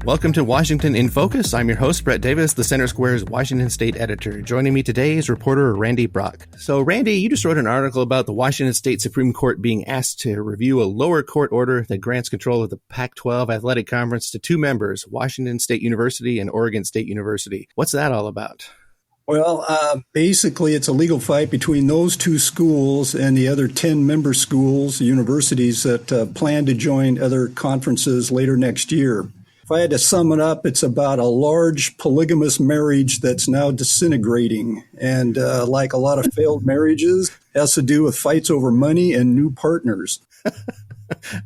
Welcome to Washington in Focus. I'm your host, Brett Davis, the Center Square's Washington State editor. Joining me today is reporter Randy Brock. So, Randy, you just wrote an article about the Washington State Supreme Court being asked to review a lower court order that grants control of the Pac-12 Athletic Conference to two members, Washington State University and Oregon State University. What's that all about? Well, basically, it's a legal fight between those two schools and the other 10 member schools, universities that plan to join other conferences later next year. If I had to sum it up, it's about a large polygamous marriage that's now disintegrating. And like a lot of failed marriages, it has to do with fights over money and new partners.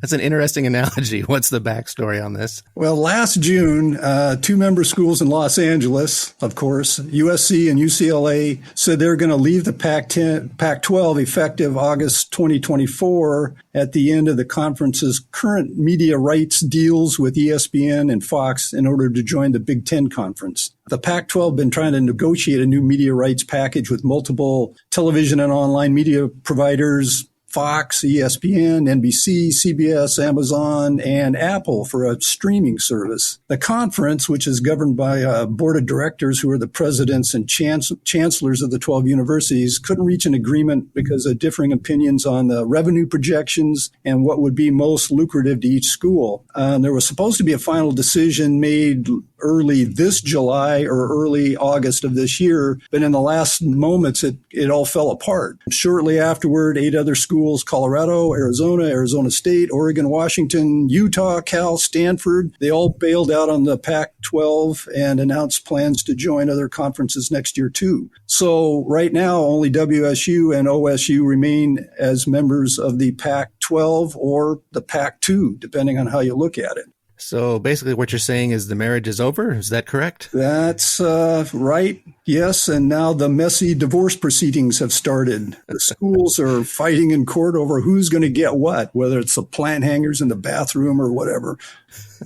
That's an interesting analogy. What's the backstory on this? Well, last June, two member schools in Los Angeles, of course, USC and UCLA, said they're going to leave the Pac-12 effective August 2024 at the end of the conference's current media rights deals with ESPN and Fox in order to join the Big Ten Conference. The Pac-12 been trying to negotiate a new media rights package with multiple television and online media providers, Fox, ESPN, NBC, CBS, Amazon, and Apple for a streaming service. The conference, which is governed by a board of directors who are the presidents and chancellors of the 12 universities, couldn't reach an agreement because of differing opinions on the revenue projections and what would be most lucrative to each school. There was supposed to be a final decision made early this July or early August of this year, but in the last moments, it all fell apart. Shortly afterward, 8 other schools, Colorado, Arizona State, Oregon, Washington, Utah, Cal, Stanford, they all bailed out on the Pac-12 and announced plans to join other conferences next year too. So right now, only WSU and OSU remain as members of the Pac-12 or the Pac-2, depending on how you look at it. So basically what you're saying is the marriage is over. Is that correct? That's right. Yes. And now the messy divorce proceedings have started. The schools are fighting in court over who's going to get what, whether it's the plant hangers in the bathroom or whatever.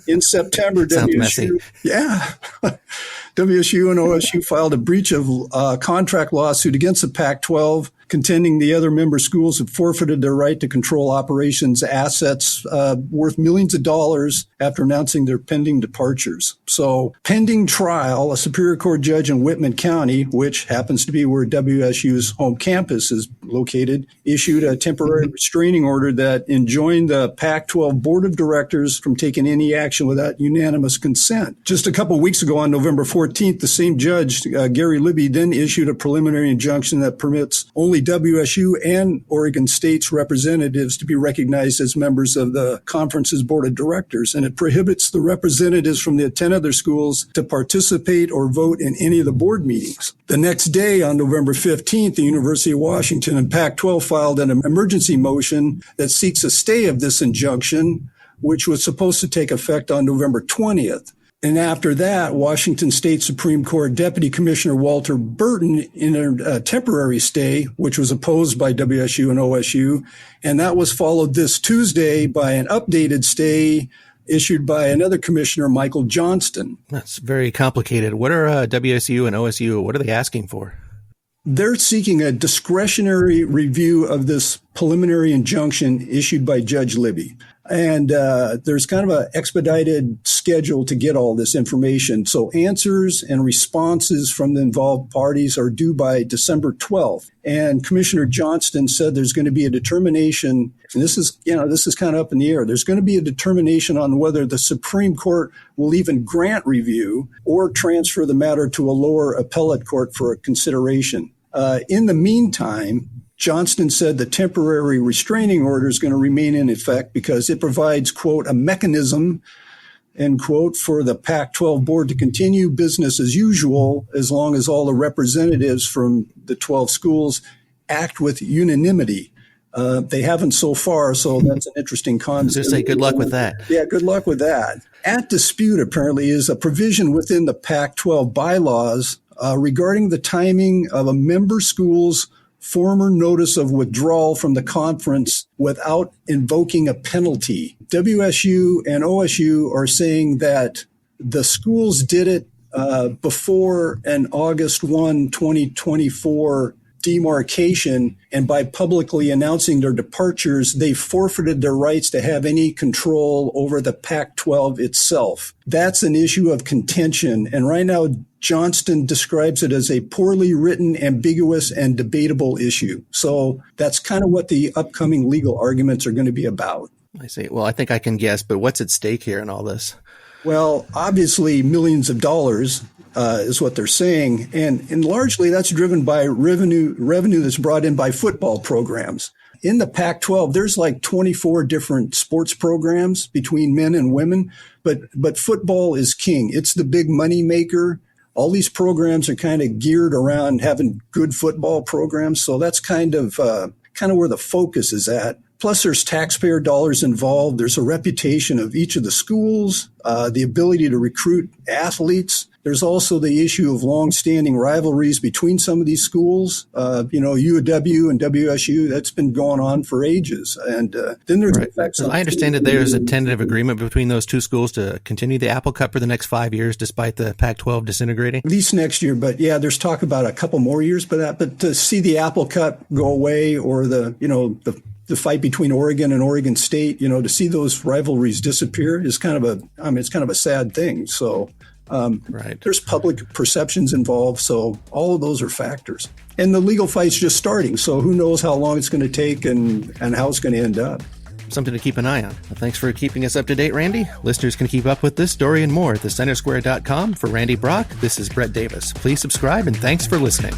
In September, WSU and OSU filed a breach of contract lawsuit against the Pac-12, contending the other member schools have forfeited their right to control operations assets worth millions of dollars after announcing their pending departures. So pending trial, a Superior Court judge in Whitman County, which happens to be where WSU's home campus is located, issued a temporary restraining order that enjoined the Pac-12 board of directors from taking any action without unanimous consent. Just a couple of weeks ago on November 14th, the same judge, Gary Libby, then issued a preliminary injunction that permits only WSU and Oregon State's representatives to be recognized as members of the conference's board of directors, and it prohibits the representatives from the 10 other schools to participate or vote in any of the board meetings. The next day, on November 15th, the University of Washington and Pac-12 filed an emergency motion that seeks a stay of this injunction, which was supposed to take effect on November 20th. And after that, Washington State Supreme Court Deputy Commissioner Walter Burton entered a temporary stay, which was opposed by WSU and OSU. And that was followed this Tuesday by an updated stay issued by another commissioner, Michael Johnston. That's very complicated. What are WSU and OSU, what are they asking for? They're seeking a discretionary review of this preliminary injunction issued by Judge Libby. And there's kind of an expedited schedule to get all this information. So answers and responses from the involved parties are due by December 12th. And Commissioner Johnston said there's going to be a determination, and this is kind of up in the air. There's going to be a determination on whether the Supreme Court will even grant review or transfer the matter to a lower appellate court for consideration. In the meantime, Johnston said the temporary restraining order is going to remain in effect because it provides, quote, a mechanism, end quote, for the Pac-12 board to continue business as usual as long as all the representatives from the 12 schools act with unanimity. They haven't so far, so that's an interesting concept. Just say good luck with that. Yeah, good luck with that. At dispute, apparently, is a provision within the Pac-12 bylaws regarding the timing of a member school's former notice of withdrawal from the conference without invoking a penalty. WSU and OSU are saying that the schools did it before an August 1, 2024 demarcation, and by publicly announcing their departures, they forfeited their rights to have any control over the Pac-12 itself. That's an issue of contention, and right now Johnston describes it as a poorly written, ambiguous, and debatable issue. So that's kind of what the upcoming legal arguments are going to be about. I see. Well, I think I can guess, but what's at stake here in all this? Well, obviously millions of dollars is what they're saying. And largely that's driven by revenue that's brought in by football programs. In the Pac-12, there's like 24 different sports programs between men and women, but football is king. It's the big money maker. All these programs are kind of geared around having good football programs. So that's kind of where the focus is at. Plus, there's taxpayer dollars involved. There's a reputation of each of the schools, the ability to recruit athletes. There's also the issue of long-standing rivalries between some of these schools. UW and WSU, that's been going on for ages. And then there's right. effects. I understand that there's a tentative agreement between those two schools to continue the Apple Cup for the next 5 years, despite the Pac-12 disintegrating. At least next year, but yeah, there's talk about a couple more years for that. But to see the Apple Cup go away, or the fight between Oregon and Oregon State, to see those rivalries disappear is it's kind of a sad thing. So right. There's public perceptions involved. So all of those are factors. And the legal fight's just starting. So who knows how long it's going to take and how it's going to end up. Something to keep an eye on. Well, thanks for keeping us up to date, Randy. Listeners can keep up with this story and more at thecentersquare.com. For Randy Brock, this is Brett Davis. Please subscribe and thanks for listening.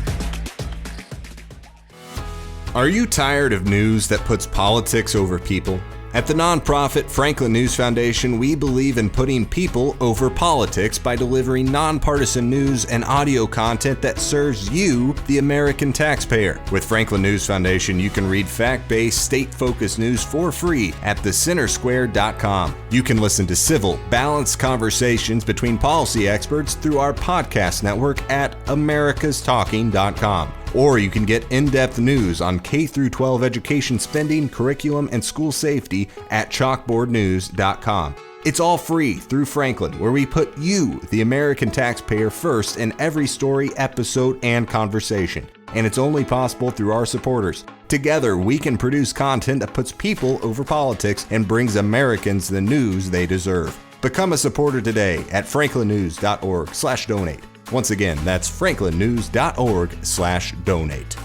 Are you tired of news that puts politics over people? At the nonprofit Franklin News Foundation, we believe in putting people over politics by delivering nonpartisan news and audio content that serves you, the American taxpayer. With Franklin News Foundation, you can read fact-based, state-focused news for free at thecentersquare.com. You can listen to civil, balanced conversations between policy experts through our podcast network at americastalking.com. Or you can get in-depth news on K-12 education spending, curriculum, and school safety at chalkboardnews.com. It's all free through Franklin, where we put you, the American taxpayer, first in every story, episode, and conversation. And it's only possible through our supporters. Together, we can produce content that puts people over politics and brings Americans the news they deserve. Become a supporter today at franklinnews.org/donate. Once again, that's franklinnews.org/donate.